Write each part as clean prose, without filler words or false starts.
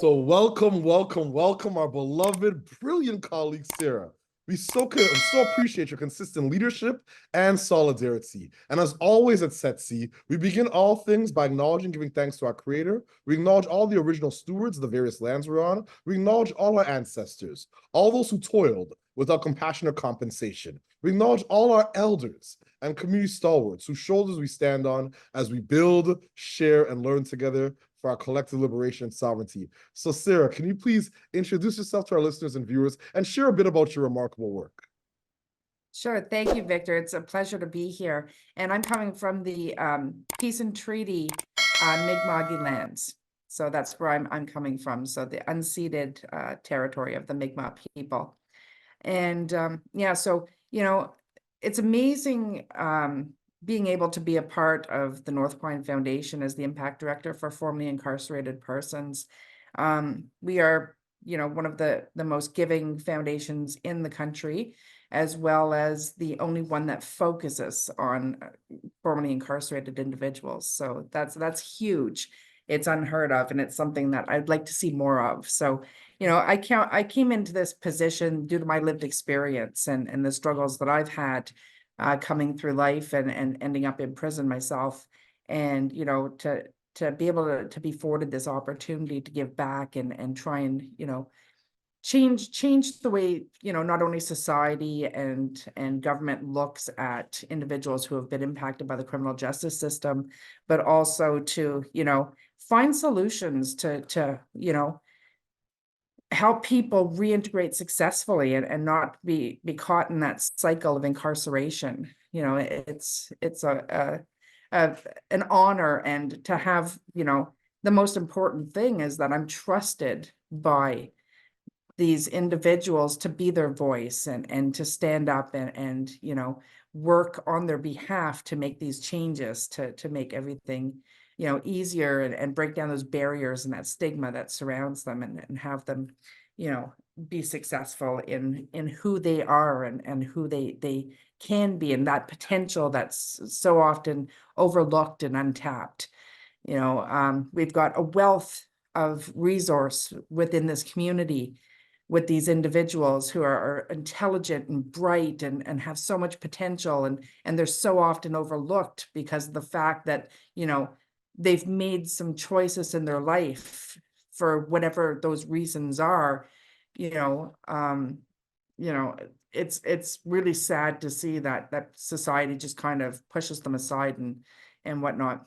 So welcome, welcome, welcome, our beloved, brilliant colleague, Sarah. We so appreciate your consistent leadership and solidarity. And as always at Setsi, we begin all things by acknowledging, giving thanks to our creator. We acknowledge all the original stewards of the various lands we're on. We acknowledge all our ancestors, all those who toiled without compassion or compensation. We acknowledge all our elders and community stalwarts whose shoulders we stand on as we build, share, and learn together for our collective liberation and sovereignty. So Sarah, can you please introduce yourself to our listeners and viewers and share a bit about your remarkable work? Sure. Thank you, Victor. It's a pleasure to be here. And I'm coming from the Peace and Treaty Mi'kma'ki lands. So that's where I'm coming from. So the unceded territory of the Mi'kmaq people. And yeah, so, it's amazing being able to be a part of the Northpine Foundation as the impact director for formerly incarcerated persons. We are, one of the most giving foundations in the country, as well as the only one that focuses on formerly incarcerated individuals. So that's huge. It's unheard of, and it's something that I'd like to see more of. So, I came into this position due to my lived experience and the struggles that I've had coming through life and ending up in prison myself. And, to be able to be afforded this opportunity to give back and try and, change the way, not only society and government looks at individuals who have been impacted by the criminal justice system, but also to, find solutions to help people reintegrate successfully and not be caught in that cycle of incarceration. It's an honor, and to have, the most important thing is that I'm trusted by these individuals to be their voice and to stand up and work on their behalf to make these changes to make everything easier and break down those barriers and that stigma that surrounds them and have them be successful in who they are and who they can be, and that potential that's so often overlooked and untapped. We've got a wealth of resource within this community with these individuals who are intelligent and bright and have so much potential, and they're so often overlooked because of the fact that they've made some choices in their life for whatever those reasons are. It's really sad to see that society just kind of pushes them aside and whatnot.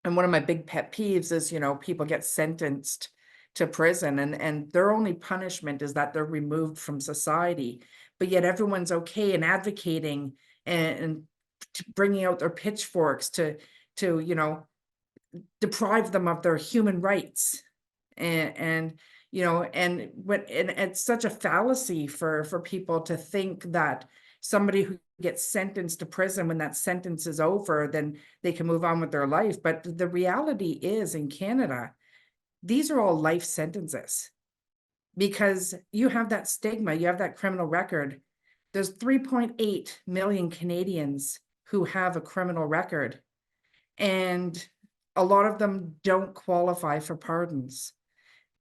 And one of my big pet peeves is, people get sentenced to prison and their only punishment is that they're removed from society, but yet everyone's okay and advocating and bringing out their pitchforks to deprive them of their human rights. And it's such a fallacy for people to think that somebody who gets sentenced to prison, when that sentence is over, then they can move on with their life. But the reality is, in Canada, these are all life sentences because you have that stigma, you have that criminal record. There's 3.8 million Canadians who have a criminal record, and a lot of them don't qualify for pardons,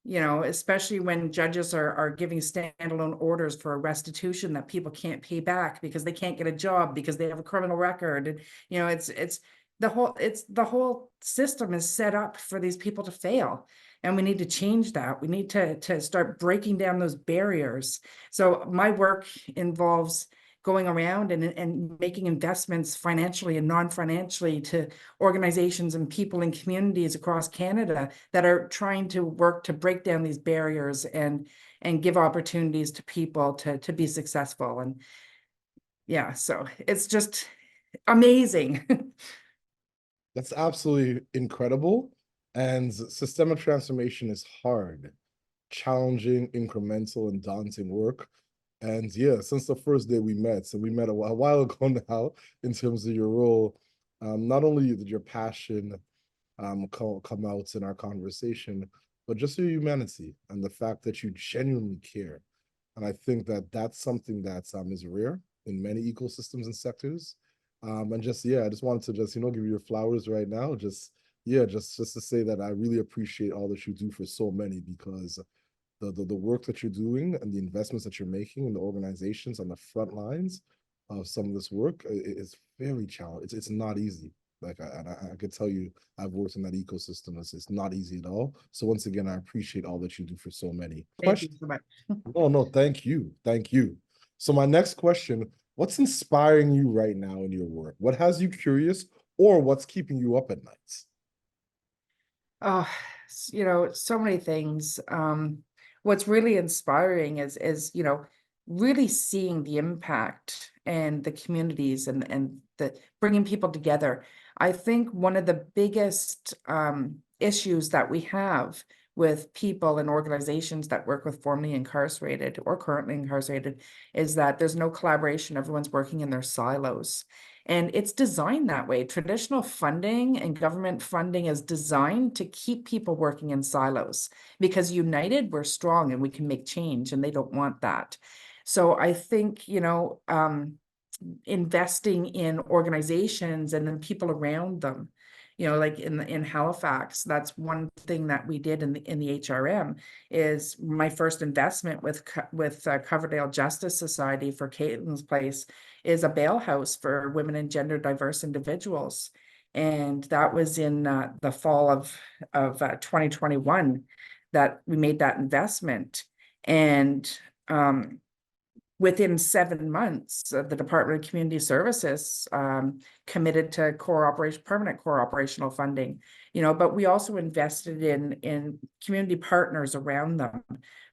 especially when judges are giving standalone orders for a restitution that people can't pay back because they can't get a job because they have a criminal record. And, it's the whole system is set up for these people to fail. And we need to change that. We need to start breaking down those barriers. So my work involves going around and making investments financially and non-financially to organizations and people and communities across Canada that are trying to work to break down these barriers and give opportunities to people to be successful. And yeah, so it's just amazing. That's absolutely incredible. And systemic transformation is hard, challenging, incremental, and daunting work. And yeah, since the first day we met, so we met a while ago now, in terms of your role, not only did your passion come out in our conversation, but just your humanity and the fact that you genuinely care. And I think that that's something that is rare in many ecosystems and sectors. And just, yeah, I just wanted to just, give you your flowers right now, just Yeah, just to say that I really appreciate all that you do for so many, because the work that you're doing and the investments that you're making in the organizations on the front lines of some of this work is very challenging. It's not easy. Like I could tell you, I've worked in that ecosystem. It's not easy at all. So once again, I appreciate all that you do for so many. Thank you Question? so much. Oh no, thank you, thank you. So my next question: what's inspiring you right now in your work? What has you curious, or what's keeping you up at nights? Oh, so many things. What's really inspiring is, really seeing the impact and the communities and the bringing people together. I think one of the biggest issues that we have with people and organizations that work with formerly incarcerated or currently incarcerated is that there's no collaboration. Everyone's working in their silos. And it's designed that way. Traditional funding and government funding is designed to keep people working in silos, because united, we're strong and we can make change, and they don't want that. So I think, investing in organizations and then people around them, like in Halifax, that's one thing that we did in the HRM. Is my first investment with Coverdale Justice Society for Caitlin's Place is a bail house for women and gender diverse individuals, and that was in the fall of 2021 that we made that investment. And within 7 months, the Department of Community Services committed to permanent core operational funding. But we also invested in community partners around them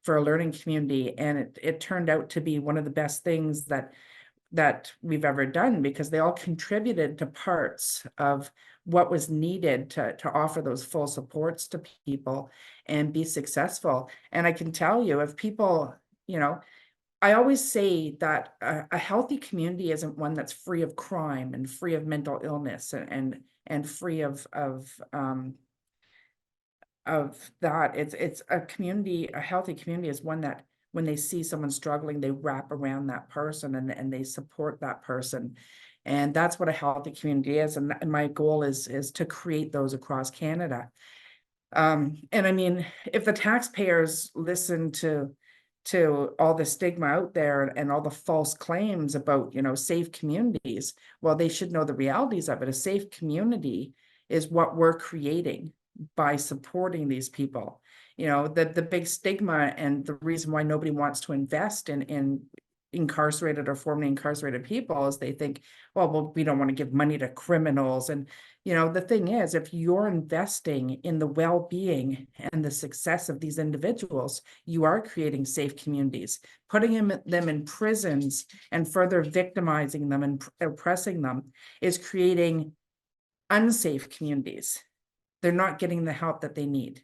for a learning community, and it turned out to be one of the best things that we've ever done, because they all contributed to parts of what was needed to offer those full supports to people and be successful. And I can tell you, if people, I always say that a healthy community isn't one that's free of crime and free of mental illness and free of that. It's a community. A healthy community is one that when they see someone struggling, they wrap around that person and they support that person. And that's what a healthy community is. And my goal is to create those across Canada. And I mean, if the taxpayers listen to all the stigma out there and all the false claims about, safe communities, well, they should know the realities of it. A safe community is what we're creating by supporting these people. The big stigma and the reason why nobody wants to invest in incarcerated or formerly incarcerated people is they think, well, we don't want to give money to criminals. And the thing is, if you're investing in the well-being and the success of these individuals, you are creating safe communities. Putting them in prisons and further victimizing them and oppressing them is creating unsafe communities. They're not getting the help that they need.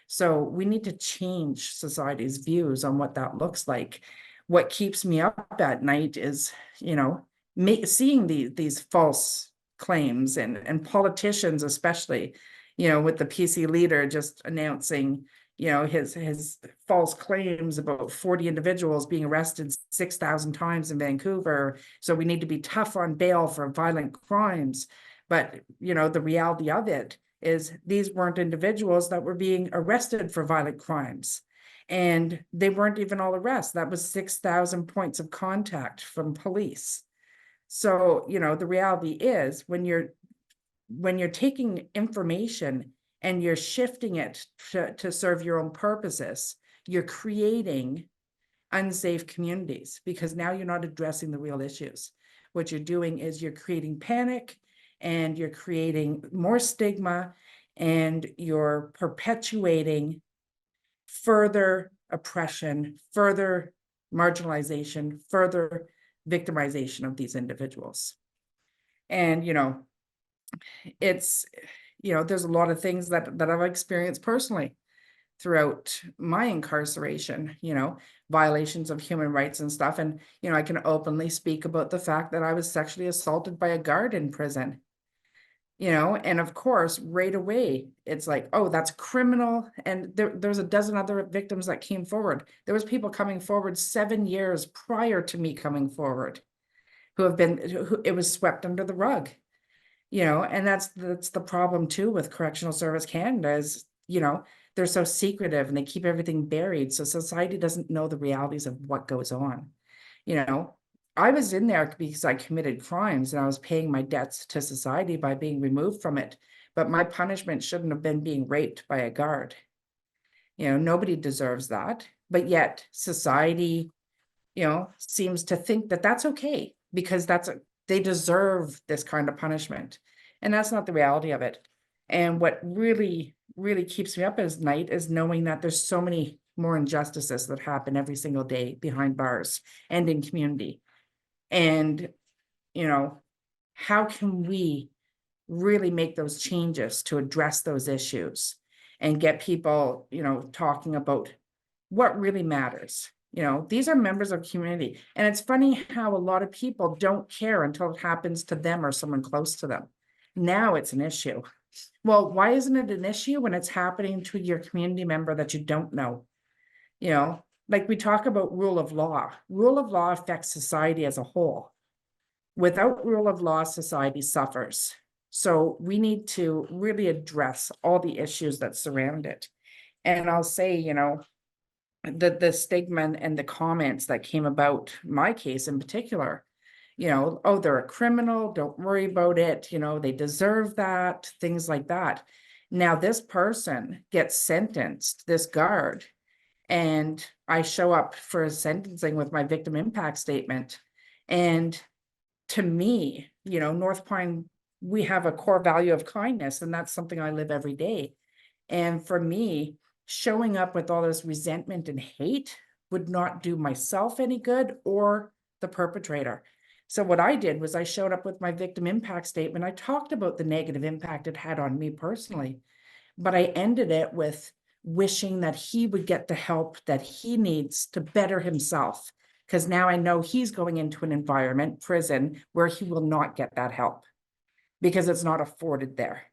So we need to change society's views on what that looks like. What keeps me up at night is, seeing these false claims and politicians, especially, with the PC leader just announcing, his false claims about 40 individuals being arrested 6,000 times in Vancouver. So we need to be tough on bail for violent crimes. But, the reality of it is these weren't individuals that were being arrested for violent crimes. And they weren't even all arrests. That was 6,000 points of contact from police. So, the reality is when you're taking information and you're shifting it to serve your own purposes, you're creating unsafe communities, because now you're not addressing the real issues. What you're doing is you're creating panic, and you're creating more stigma, and you're perpetuating further oppression, further marginalization, further victimization of these individuals. And, it's, there's a lot of things that I've experienced personally throughout my incarceration, violations of human rights and stuff. And, I can openly speak about the fact that I was sexually assaulted by a guard in prison. And of course, right away, it's like, oh, that's criminal. And there's a dozen other victims that came forward. There was people coming forward 7 years prior to me coming forward who it was swept under the rug. You know, and that's the problem too with Correctional Service Canada is, you know, they're so secretive and they keep everything buried. So society doesn't know the realities of what goes on. You know, I was in there because I committed crimes and I was paying my debts to society by being removed from it. But my punishment shouldn't have been being raped by a guard. You know, nobody deserves that. But yet society, you know, seems to think that that's okay because they deserve this kind of punishment. And that's not the reality of it. And what really, really keeps me up at night is knowing that there's so many more injustices that happen every single day behind bars and in community. And, you know, how can we really make those changes to address those issues and get people, you know, talking about what really matters? You know, these are members of community. And it's funny how a lot of people don't care until it happens to them or someone close to them. Now it's an issue. Well, why isn't it an issue when it's happening to your community member that you don't know? You know, like we talk about rule of law. Rule of law affects society as a whole. Without rule of law, society suffers. So we need to really address all the issues that surround it. And I'll say, you know, the stigma and the comments that came about my case in particular, you know, oh, they're a criminal, don't worry about it, you know, they deserve that, things like that. Now this person gets sentenced, this guard, and I show up for sentencing with my victim impact statement. And to me, you know, Northpine, we have a core value of kindness, and that's something I live every day. And for me, showing up with all this resentment and hate would not do myself any good or the perpetrator. So what I did was I showed up with my victim impact statement. I talked about the negative impact it had on me personally, but I ended it with wishing that he would get the help that he needs to better himself. Because now I know he's going into an environment, prison, where he will not get that help because it's not afforded there.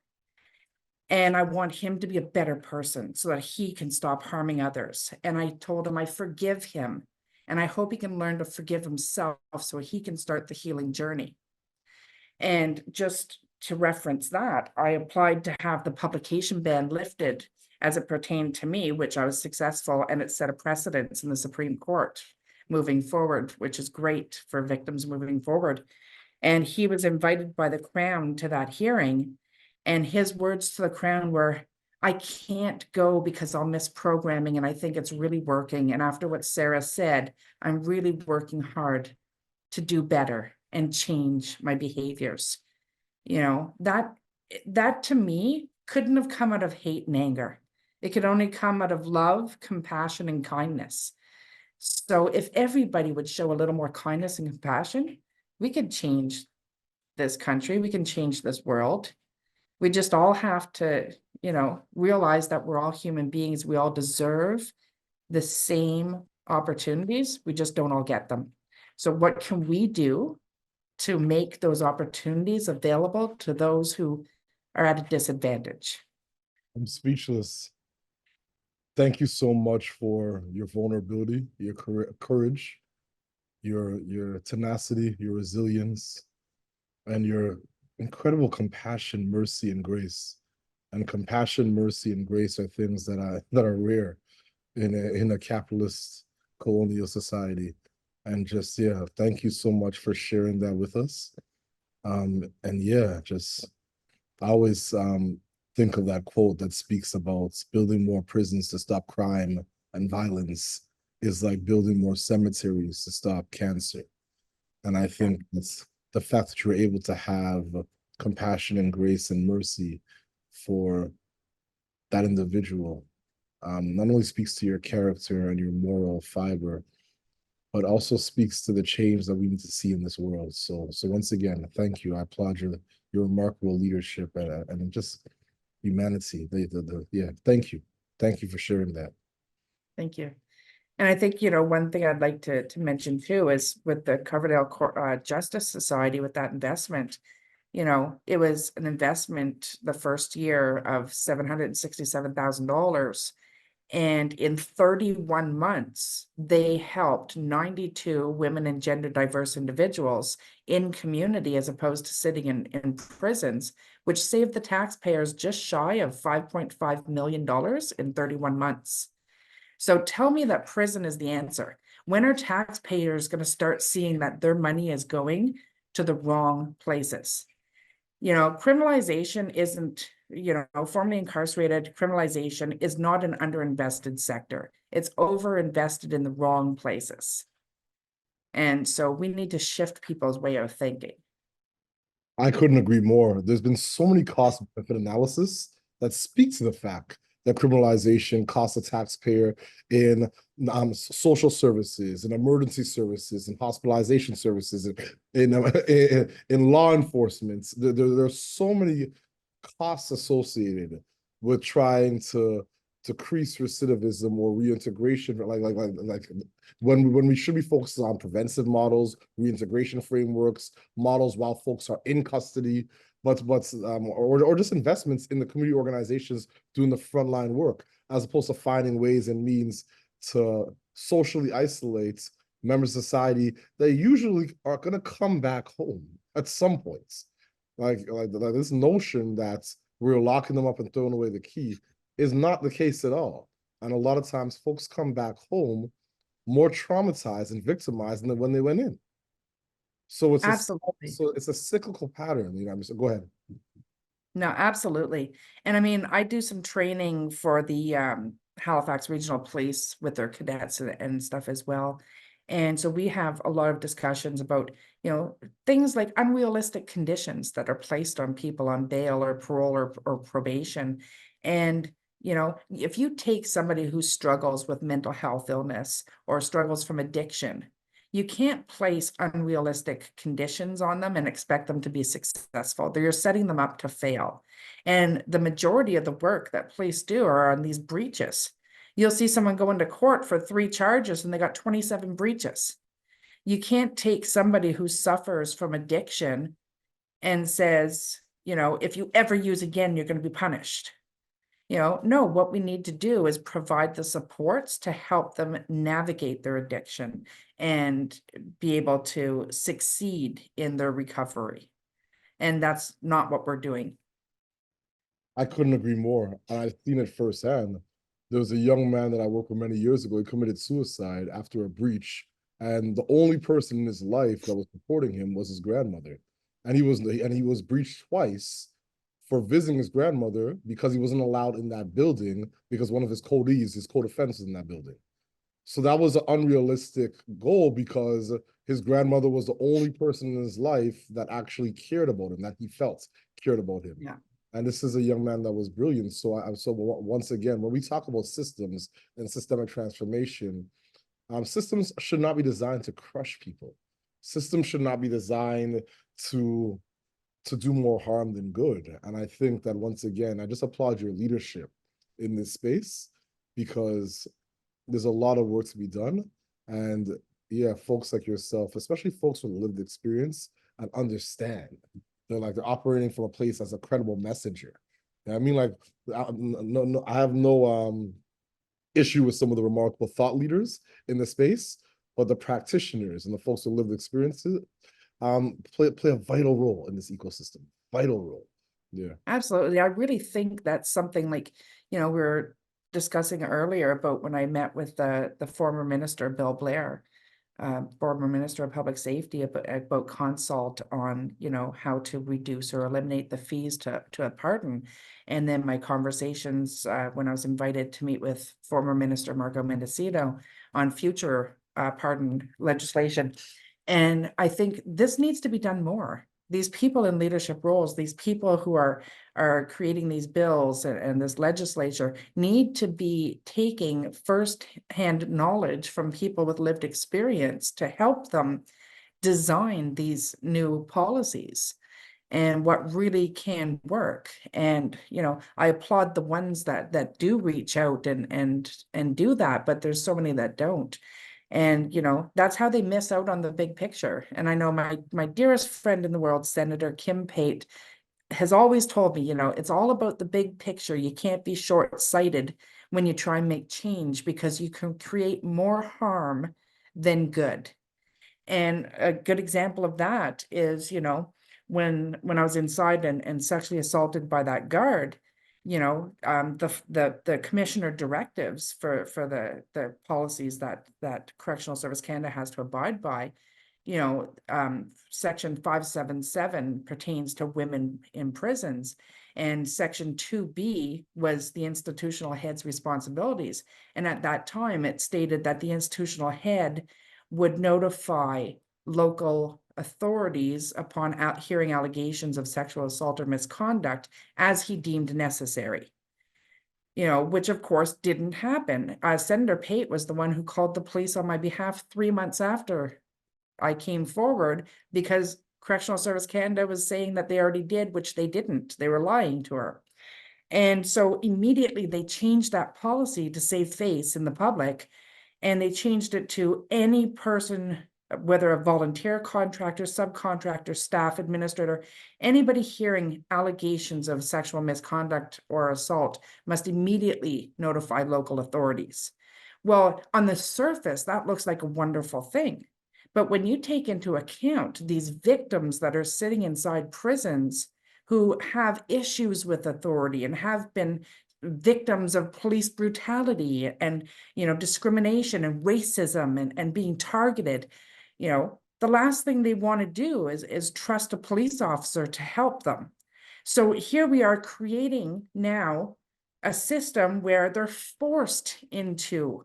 And I want him to be a better person so that he can stop harming others. And I told him I forgive him. And I hope he can learn to forgive himself so he can start the healing journey. And just to reference that, I applied to have the publication ban lifted as it pertained to me, which I was successful, and it set a precedence in the Supreme Court moving forward, which is great for victims moving forward. And he was invited by the Crown to that hearing. And his words to the Crown were, I can't go because I'll miss programming and I think it's really working. And after what Sara said, I'm really working hard to do better and change my behaviors. You know, that to me couldn't have come out of hate and anger. It could only come out of love, compassion, and kindness. So if everybody would show a little more kindness and compassion, we could change this country, we can change this world. We just all have to, you know, realize that we're all human beings. We all deserve the same opportunities. We just don't all get them. So what can we do to make those opportunities available to those who are at a disadvantage? I'm speechless. Thank you so much for your vulnerability, your courage, your tenacity, your resilience, and your incredible compassion, mercy, and grace. And compassion, mercy, and grace are things that are rare in a capitalist colonial society. And just yeah, thank you so much for sharing that with us. And yeah, just I always think of that quote that speaks about building more prisons to stop crime and violence is like building more cemeteries to stop cancer. And I think that's the fact that you're able to have compassion and grace and mercy for that individual not only speaks to your character and your moral fiber, but also speaks to the change that we need to see in this world. So once again, thank you. I applaud your remarkable leadership and just humanity. Yeah, thank you. Thank you for sharing that. Thank you. And I think, you know, one thing I'd like to mention too is with the Coverdale Justice Society, with that investment, you know, it was an investment the first year of $767,000. And in 31 months, they helped 92 women and gender diverse individuals in community as opposed to sitting in prisons, which saved the taxpayers just shy of $5.5 million in 31 months. So tell me that prison is the answer. When are taxpayers going to start seeing that their money is going to the wrong places? Criminalization isn't, formerly incarcerated criminalization is not an underinvested sector. It's overinvested in the wrong places. And so we need to shift people's way of thinking. I couldn't agree more. There's been so many cost benefit analysis that speak to the fact that criminalization costs the taxpayer in social services, in emergency services, in hospitalization services, in law enforcement. There's so many costs associated with trying to decrease recidivism or reintegration, like when we should be focused on preventive models, reintegration frameworks, models while folks are in custody, or just investments in the community organizations doing the frontline work, as opposed to finding ways and means to socially isolate members of society that usually are going to come back home at some point. Like this notion that we're locking them up and throwing away the key is not the case at all. And a lot of times folks come back home more traumatized and victimized than when they went in. So Absolutely. it's a cyclical pattern, So go ahead. No, absolutely. And I mean, I do some training for the Halifax Regional Police with their cadets and stuff as well. And so we have a lot of discussions about, things like unrealistic conditions that are placed on people on bail or parole or probation. And, if you take somebody who struggles with mental health illness or struggles from addiction, you can't place unrealistic conditions on them and expect them to be successful. You're setting them up to fail. And the majority of the work that police do are on these breaches. You'll see someone go into court for 3 charges and they got 27 breaches. You can't take somebody who suffers from addiction and says, if you ever use again, you're going to be punished. No, what we need to do is provide the supports to help them navigate their addiction and be able to succeed in their recovery. And that's not what we're doing. I couldn't agree more. And I've seen it firsthand. There was a young man that I worked with many years ago. He committed suicide after a breach. And the only person in his life that was supporting him was his grandmother. And he was breached twice for visiting his grandmother because he wasn't allowed in that building because one of his co-defendants, was in that building. So that was an unrealistic goal because his grandmother was the only person in his life that actually cared about him, that he felt cared about him. Yeah. And this is a young man that was brilliant. So once again, when we talk about systems and systemic transformation, systems should not be designed to crush people. Systems should not be designed to do more harm than good. And I think that once again, I just applaud your leadership in this space because there's a lot of work to be done. And yeah, folks like yourself, especially folks with lived experience and understand, they're operating from a place as a credible messenger. I mean, I have no issue with some of the remarkable thought leaders in the space, but the practitioners and the folks with lived experiences play a vital role in this ecosystem. Vital role. Yeah. Absolutely. I really think that's something like, we were discussing earlier about when I met with the former minister, Bill Blair, former Minister of Public Safety, about consult on, how to reduce or eliminate the fees to a pardon. And then my conversations when I was invited to meet with former Minister Marco Mendocino on future pardon legislation. And I think this needs to be done more. These people in leadership roles, these people who are creating these bills and this legislature need to be taking first-hand knowledge from people with lived experience to help them design these new policies and what really can work. And I applaud the ones that do reach out and do that, but there's so many that don't. And that's how they miss out on the big picture. And I know my dearest friend in the world, Senator Kim Pate, has always told me, it's all about the big picture. You can't be short-sighted when you try and make change, because you can create more harm than good. And a good example of that is, when I was inside and sexually assaulted by that guard, the commissioner directives for the policies that Correctional Service Canada has to abide by, section 577 pertains to women in prisons, and section 2B was the institutional head's responsibilities. And at that time, it stated that the institutional head would notify local authorities upon hearing allegations of sexual assault or misconduct as he deemed necessary. Which of course didn't happen. Senator Pate was the one who called the police on my behalf 3 months after I came forward, because Correctional Service Canada was saying that they already did, which they didn't. They were lying to her. And so immediately they changed that policy to save face in the public, and they changed it to any person, whether a volunteer, contractor, subcontractor, staff, administrator, anybody hearing allegations of sexual misconduct or assault must immediately notify local authorities. Well, on the surface, that looks like a wonderful thing. But when you take into account these victims that are sitting inside prisons who have issues with authority and have been victims of police brutality and, discrimination and racism and being targeted, the last thing they want to do is trust a police officer to help them. So here we are creating now a system where they're forced into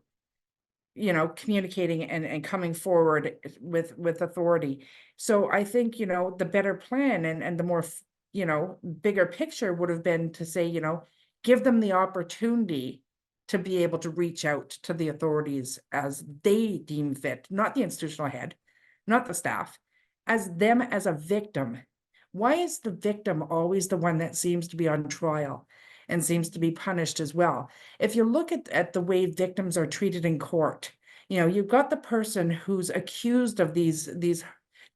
communicating and coming forward with authority. So I think, the better plan and the more, bigger picture would have been to say, give them the opportunity to be able to reach out to the authorities as they deem fit, not the institutional head, not the staff, as them as a victim. Why is the victim always the one that seems to be on trial and seems to be punished as well? If you look at the way victims are treated in court, you've got the person who's accused of these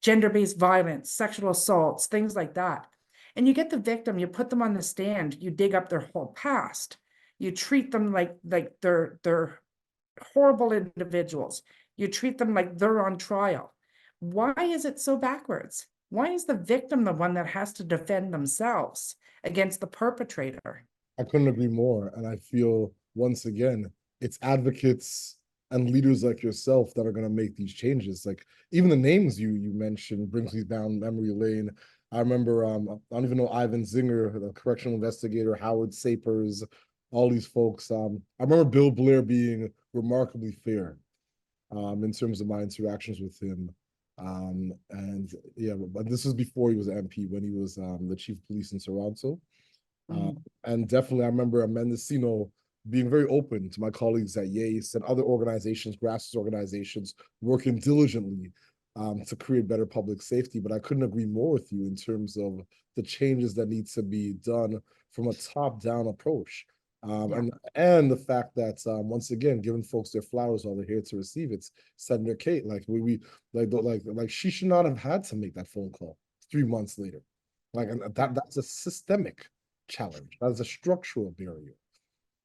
gender-based violence, sexual assaults, things like that. And you get the victim, you put them on the stand, you dig up their whole past, you treat them like they're horrible individuals. You treat them like they're on trial. Why is it so backwards? Why is the victim the one that has to defend themselves against the perpetrator? I couldn't agree more. And I feel, once again, it's advocates and leaders like yourself that are going to make these changes. Like, even the names you mentioned brings me down memory lane. I remember, I don't even know, Ivan Zinger, the correctional investigator, Howard Sapers, all these folks. I remember Bill Blair being remarkably fair in terms of my interactions with him. And yeah, but this was before he was an MP, when he was the chief of police in Toronto. And definitely, I remember Mendocino being very open to my colleagues at YACE and other organizations, grassroots organizations, working diligently to create better public safety. But I couldn't agree more with you in terms of the changes that need to be done from a top-down approach. And the fact that once again, giving folks their flowers while they're here to receive it, Senator Kate, like she should not have had to make that phone call 3 months later. And that's a systemic challenge. That's a structural barrier.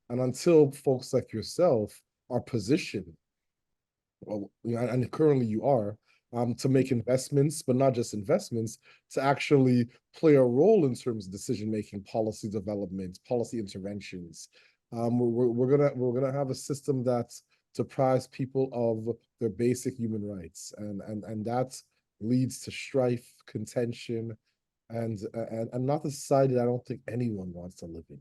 And until folks like yourself are positioned, well, and currently you are, to make investments, but not just investments, to actually play a role in terms of decision-making, policy development, policy interventions. We're gonna have a system that deprives people of their basic human rights, and that leads to strife, contention, and not the society that I don't think anyone wants to live in.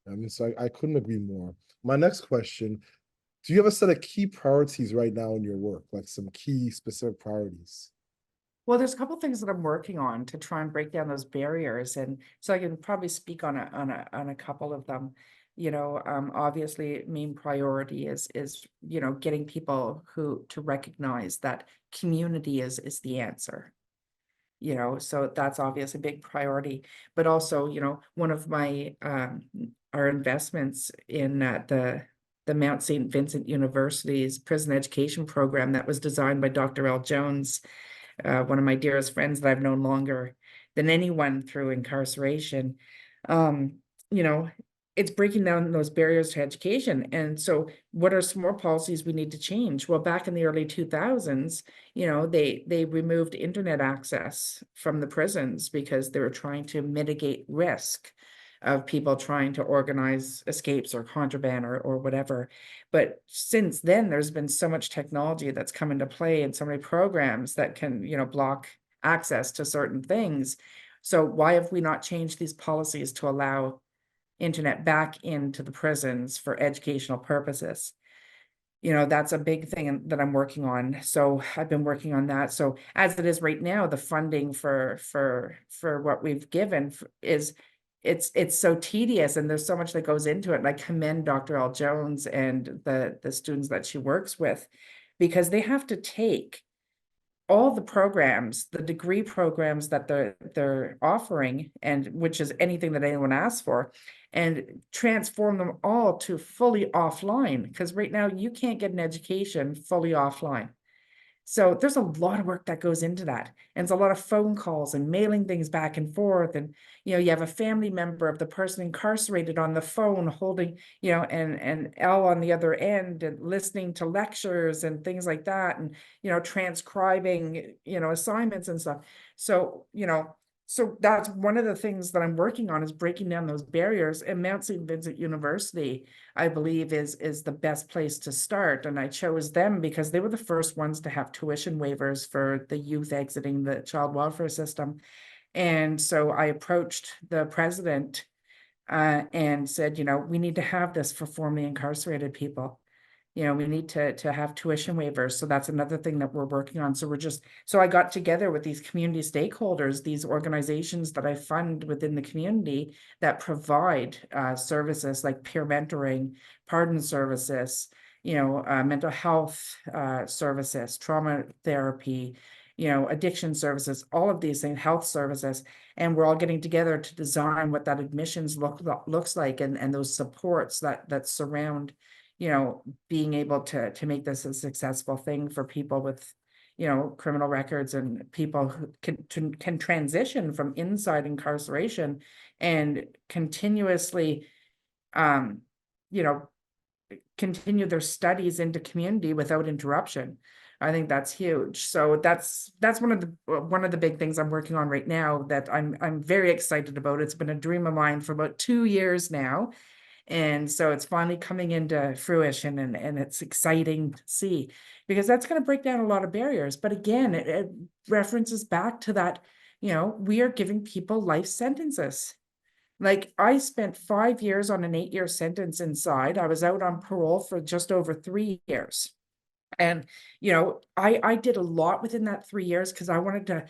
I mean, so I couldn't agree more. My next question: do you have a set of key priorities right now in your work, like some key specific priorities? Well, there's a couple things that I'm working on to try and break down those barriers, and so I can probably speak on a couple of them. Obviously, main priority is getting people to recognize that community is the answer. So that's obviously a big priority. But also, one of my our investments in the Mount St. Vincent University's prison education program that was designed by Dr. L. Jones, one of my dearest friends that I've known longer than anyone through incarceration. You know, it's breaking down those barriers to education. And so what are some more policies we need to change? Well, back in the early 2000s, they removed internet access from the prisons because they were trying to mitigate risk of people trying to organize escapes or contraband or whatever. But since then, there's been so much technology that's come into play and so many programs that can, block access to certain things. So why have we not changed these policies to allow internet back into the prisons for educational purposes? That's a big thing that I'm working on. So I've been working on that. So as it is right now, the funding for what we've given is it's so tedious, and there's so much that goes into it. And I commend Dr. L. Jones and the students that she works with, because they have to take all the programs, the degree programs that they're offering, and which is anything that anyone asks for, and transform them all to fully offline. Because right now you can't get an education fully offline. So there's a lot of work that goes into that. And it's a lot of phone calls and mailing things back and forth. And, you have a family member of the person incarcerated on the phone holding, and L on the other end and listening to lectures and things like that. And, transcribing, assignments and stuff. So, so that's one of the things that I'm working on, is breaking down those barriers. And Mount St. Vincent University, I believe, is the best place to start. And I chose them because they were the first ones to have tuition waivers for the youth exiting the child welfare system. And so I approached the president and said, we need to have this for formerly incarcerated people. We need to have tuition waivers. So that's another thing that we're working on. So I got together with these community stakeholders, these organizations that I fund within the community that provide services like peer mentoring, pardon services, mental health services, trauma therapy, addiction services, all of these things, health services. And we're all getting together to design what that admissions looks like, and those supports that surround being able to make this a successful thing for people with, criminal records, and people who can transition from inside incarceration and continuously, continue their studies into community without interruption. I think that's huge. So that's one of the big things I'm working on right now that I'm very excited about. It's been a dream of mine for about 2 years now. And so it's finally coming into fruition, and it's exciting to see, because that's going to break down a lot of barriers. But again, it references back to that, we are giving people life sentences. Like, I spent 5 years on an 8-year sentence inside. I was out on parole for just over 3 years. And, I did a lot within that 3 years because I wanted to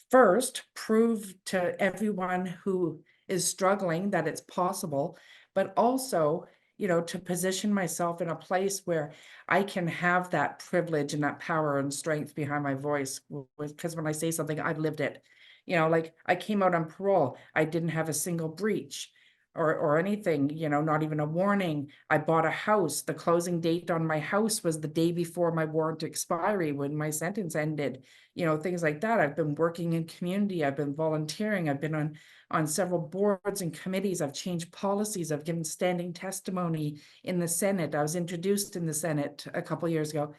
first prove to everyone who is struggling that it's possible, but also, to position myself in a place where I can have that privilege and that power and strength behind my voice. Because when I say something, I've lived it. Like, I came out on parole, I didn't have a single breach or anything, not even a warning. I bought a house. The closing date on my house was the day before my warrant expiry when my sentence ended, things like that. I've been working in community. I've been volunteering. I've been on several boards and committees. I've changed policies. I've given standing testimony in the Senate. I was introduced in the Senate a couple years ago,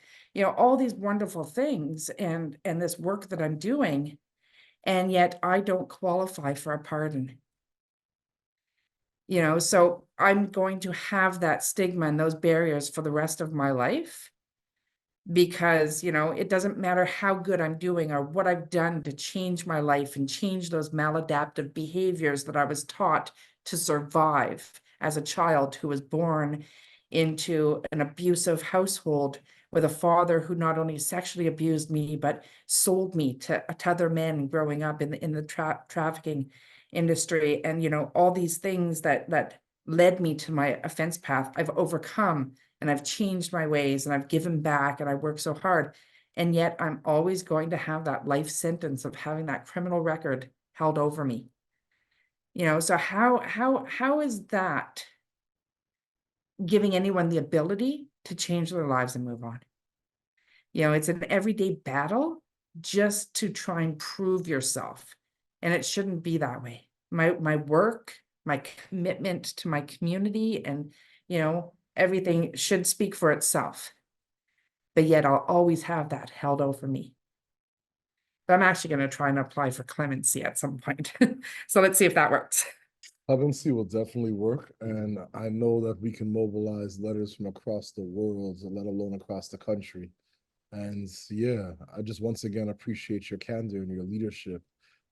all these wonderful things and this work that I'm doing. And yet I don't qualify for a pardon. So I'm going to have that stigma and those barriers for the rest of my life, because, it doesn't matter how good I'm doing or what I've done to change my life and change those maladaptive behaviors that I was taught to survive as a child who was born into an abusive household with a father who not only sexually abused me, but sold me to other men growing up in the trafficking industry. And, all these things that led me to my offense path, I've overcome, and I've changed my ways, and I've given back, and I work so hard. And yet I'm always going to have that life sentence of having that criminal record held over me. So how is that giving anyone the ability to change their lives and move on? It's an everyday battle just to try and prove yourself and it shouldn't be that way. My work, my commitment to my community, and everything should speak for itself. But yet I'll always have that held over me. But I'm actually going to try and apply for clemency at some point. So let's see if that works. Clemency will definitely work, and I know that we can mobilize letters from across the world, let alone across the country. And yeah, I just once again appreciate your candor and your leadership.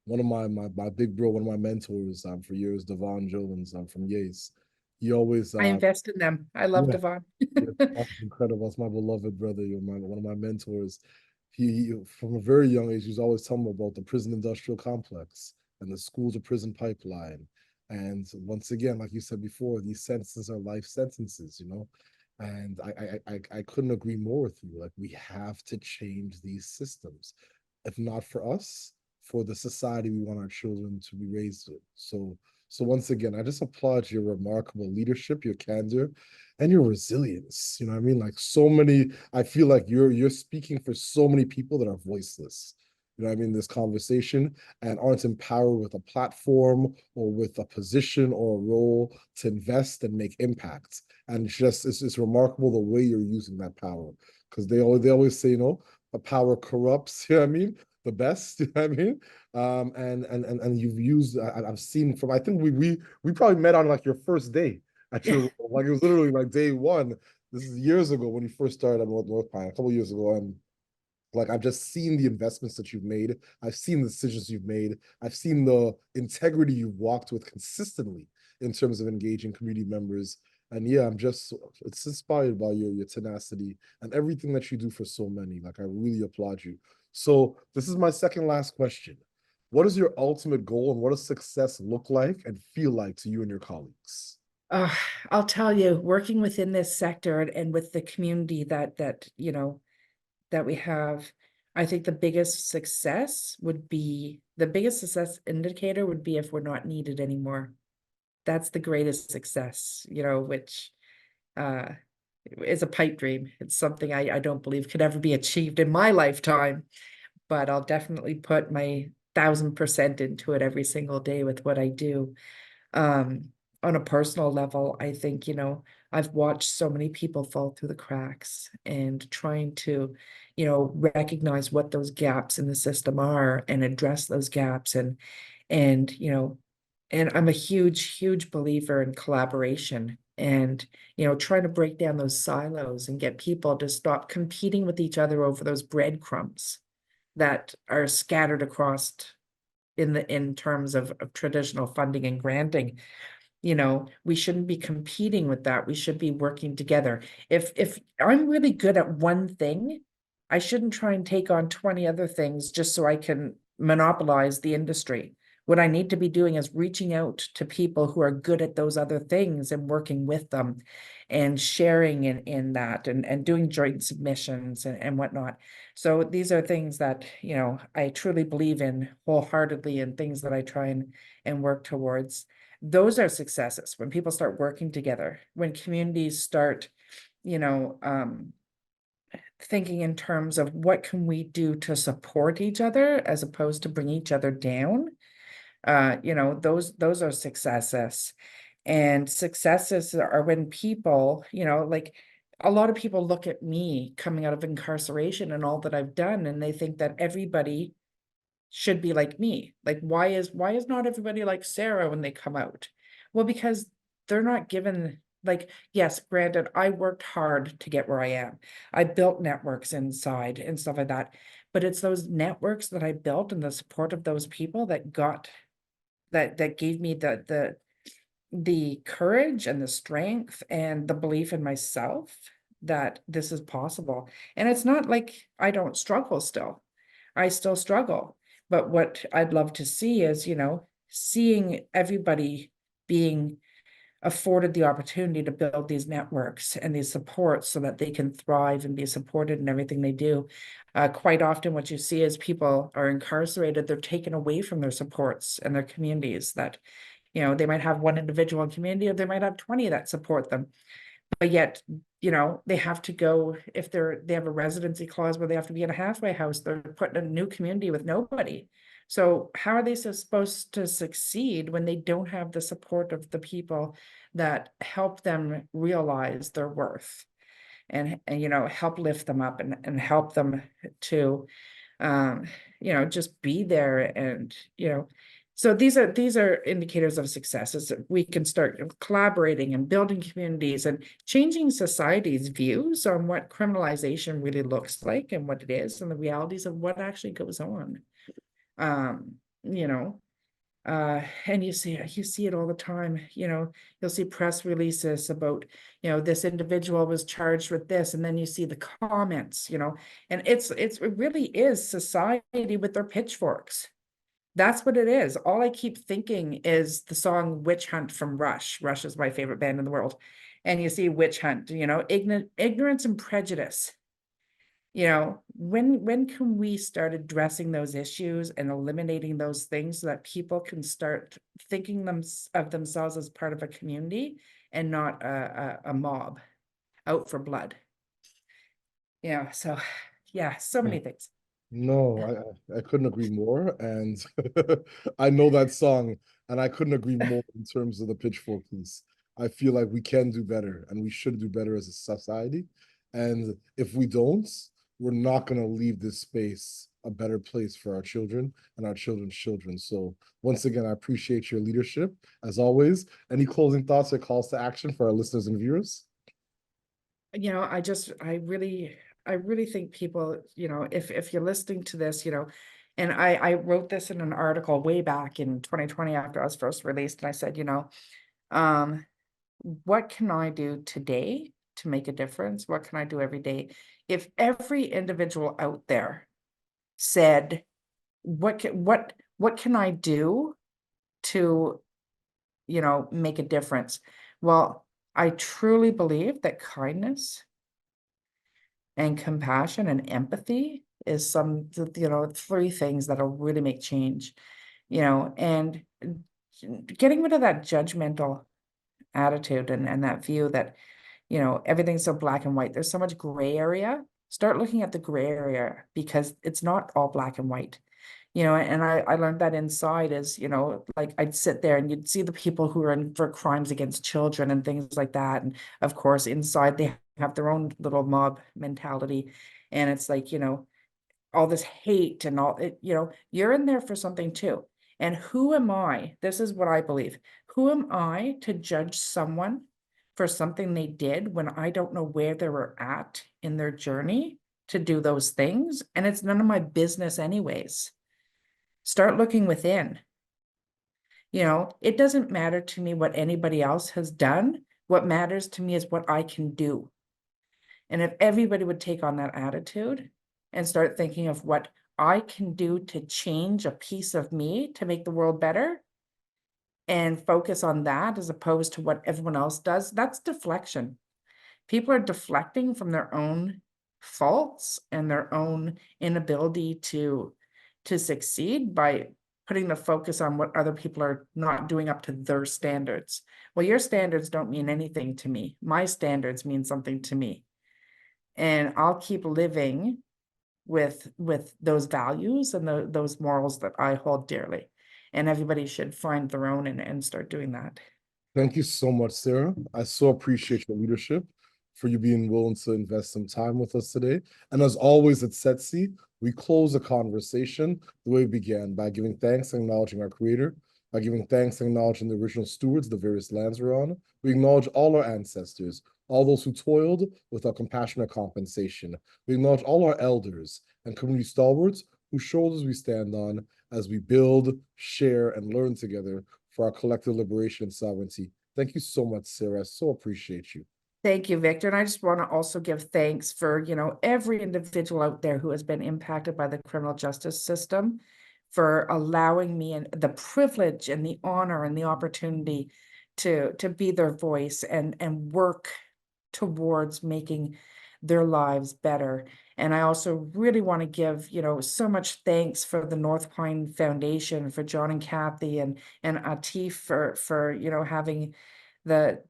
One of my big bro, one of my mentors for years, Devon Jones, from Yates. He always I invest in them. I love yeah, Devon. yeah, that's incredible. That's my beloved brother. You're one of my mentors. From a very young age, he's always telling me about the prison industrial complex and the school to prison pipeline. And once again, like you said before, these sentences are life sentences, And I couldn't agree more with you. Like, we have to change these systems. If not for us, for the society we want our children to be raised in. So once again, I just applaud your remarkable leadership, your candor, and your resilience. You know what I mean? Like, so many, I feel like you're speaking for so many people that are voiceless. You know what I mean? This conversation, and aren't empowered with a platform or with a position or a role to invest and make impact. And it's remarkable the way you're using that power. Because they always say, the power corrupts, you know what I mean? The best, you know what I mean? And you've used, I've seen from, I think we probably met on like your first day at your role. Like, it was literally like day one. This is years ago when you first started at Northpine, a couple of years ago. And like, I've just seen the investments that you've made. I've seen the decisions you've made. I've seen the integrity you've walked with consistently in terms of engaging community members. And yeah, it's inspired by your tenacity and everything that you do for so many. Like, I really applaud you. So this is my second last question. What is your ultimate goal, and what does success look like and feel like to you and your colleagues? Uh, I'll tell you, working within this sector and with the community that we have, I think the biggest success indicator would be if we're not needed anymore. That's the greatest success, which uh is a pipe dream. It's something I don't believe could ever be achieved in my lifetime, but I'll definitely put my 1,000% into it every single day with what I do. Um, on a personal level, I think, I've watched so many people fall through the cracks, and trying to, recognize what those gaps in the system are and address those gaps, and, and I'm a huge, huge believer in collaboration, and, trying to break down those silos and get people to stop competing with each other over those breadcrumbs that are scattered across in terms of traditional funding and granting. We shouldn't be competing with that. We should be working together. If I'm really good at one thing, I shouldn't try and take on 20 other things just so I can monopolize the industry. What I need to be doing is reaching out to people who are good at those other things and working with them and sharing in that, and doing joint submissions and whatnot. So these are things that, I truly believe in wholeheartedly, and things that I try and work towards. Those are successes when people start working together, when communities start, you know, um, thinking in terms of what can we do to support each other as opposed to bring each other down. Those are successes. And successes are when people, like, a lot of people look at me coming out of incarceration and all that I've done, and they think that everybody should be like me. Like, why is not everybody like Sara when they come out? Well, because they're not given, like, yes, granted, I worked hard to get where I am. I built networks inside and stuff like that. But it's those networks that I built and the support of those people that gave me the courage and the strength and the belief in myself that this is possible. And it's not like I don't struggle still. I still struggle. But what I'd love to see is, seeing everybody being afforded the opportunity to build these networks and these supports so that they can thrive and be supported in everything they do. Quite often what you see is people are incarcerated, they're taken away from their supports and their communities that, they might have one individual community, or they might have 20 that support them. But yet, they have to go, if they have a residency clause where they have to be in a halfway house, they're put in a new community with nobody. So how are they supposed to succeed when they don't have the support of the people that help them realize their worth and you know, help lift them up and help them to you know, just be there and, you know, so these are indicators of success is that we can start collaborating and building communities and changing society's views on what criminalization really looks like and what it is and the realities of what actually goes on. You know, and you see it all the time, you know, you'll see press releases about, you know, this individual was charged with this, and then you see the comments, you know, and it really is society with their pitchforks. That's what it is. All I keep thinking is the song Witch Hunt from Rush. Rush is my favorite band in the world. And you see witch hunt, you know, ignorance and prejudice. You know, when can we start addressing those issues and eliminating those things so that people can start thinking of themselves as part of a community and not a mob out for blood? Yeah, so yeah, so many things. No, I couldn't agree more. And I know that song, and I couldn't agree more in terms of the pitchfork piece. I feel like we can do better and we should do better as a society. And if we don't, we're not going to leave this space a better place for our children and our children's children. So once again, I appreciate your leadership as always. Any closing thoughts or calls to action for our listeners and viewers? You know, I really think people, you know, if you're listening to this, you know, and I wrote this in an article way back in 2020 after I was first released, and I said, you know, um, what can I do today to make a difference? What can I do every day? If every individual out there said, what can I do to, you know, make a difference? Well, I truly believe that kindness and compassion and empathy is some, you know, three things that'll really make change, you know, and getting rid of that judgmental attitude and that view that, you know, everything's so black and white. There's so much gray area. Start looking at the gray area because it's not all black and white. You know, and I learned that inside is, you know, like I'd sit there and you'd see the people who are in for crimes against children and things like that. And of course, inside they have their own little mob mentality. And it's like, you know, all this hate and all it, you know, you're in there for something too. And who am I? This is what I believe. Who am I to judge someone for something they did when I don't know where they were at in their journey to do those things? And it's none of my business, anyways. Start looking within. You know, it doesn't matter to me what anybody else has done. What matters to me is what I can do. And if everybody would take on that attitude and start thinking of what I can do to change a piece of me to make the world better and focus on that as opposed to what everyone else does, that's deflection. People are deflecting from their own faults and their own inability to succeed by putting the focus on what other people are not doing up to their standards. Well, your standards don't mean anything to me. My standards mean something to me. And I'll keep living with those values and those morals that I hold dearly. And everybody should find their own and start doing that. Thank you so much, Sarah. I so appreciate your leadership, for you being willing to invest some time with us today. And as always at Setsi, we close the conversation the way we began, by giving thanks and acknowledging our creator, by giving thanks and acknowledging the original stewards of the various lands we're on. We acknowledge all our ancestors, all those who toiled without compassion or compensation. We acknowledge all our elders and community stalwarts whose shoulders we stand on as we build, share, and learn together for our collective liberation and sovereignty. Thank you so much, Sarah. I so appreciate you. Thank you, Victor. And I just want to also give thanks for, you know, every individual out there who has been impacted by the criminal justice system for allowing me and the privilege and the honor and the opportunity to be their voice and work towards making their lives better. And I also really want to give, you know, so much thanks for the Northpine Foundation, for John and Kathy and Atif for, you know, having the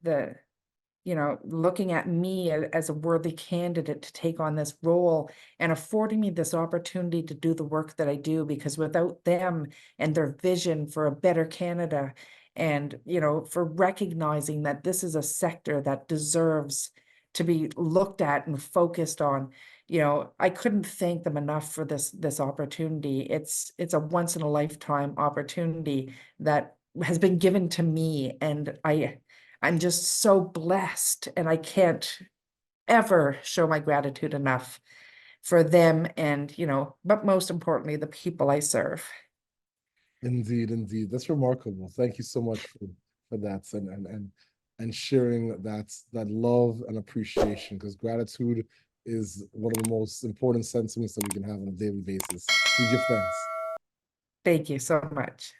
you know, looking at me as a worthy candidate to take on this role and affording me this opportunity to do the work that I do, because without them and their vision for a better Canada, and, you know, for recognizing that this is a sector that deserves to be looked at and focused on, you know, I couldn't thank them enough for this opportunity. It's a once in a lifetime opportunity that has been given to me, and I'm just so blessed, and I can't ever show my gratitude enough for them, and, you know, but most importantly, the people I serve. Indeed, indeed. That's remarkable. Thank you so much for that, and sharing that love and appreciation, because gratitude is one of the most important sentiments that we can have on a daily basis. We give thanks. Thank you so much.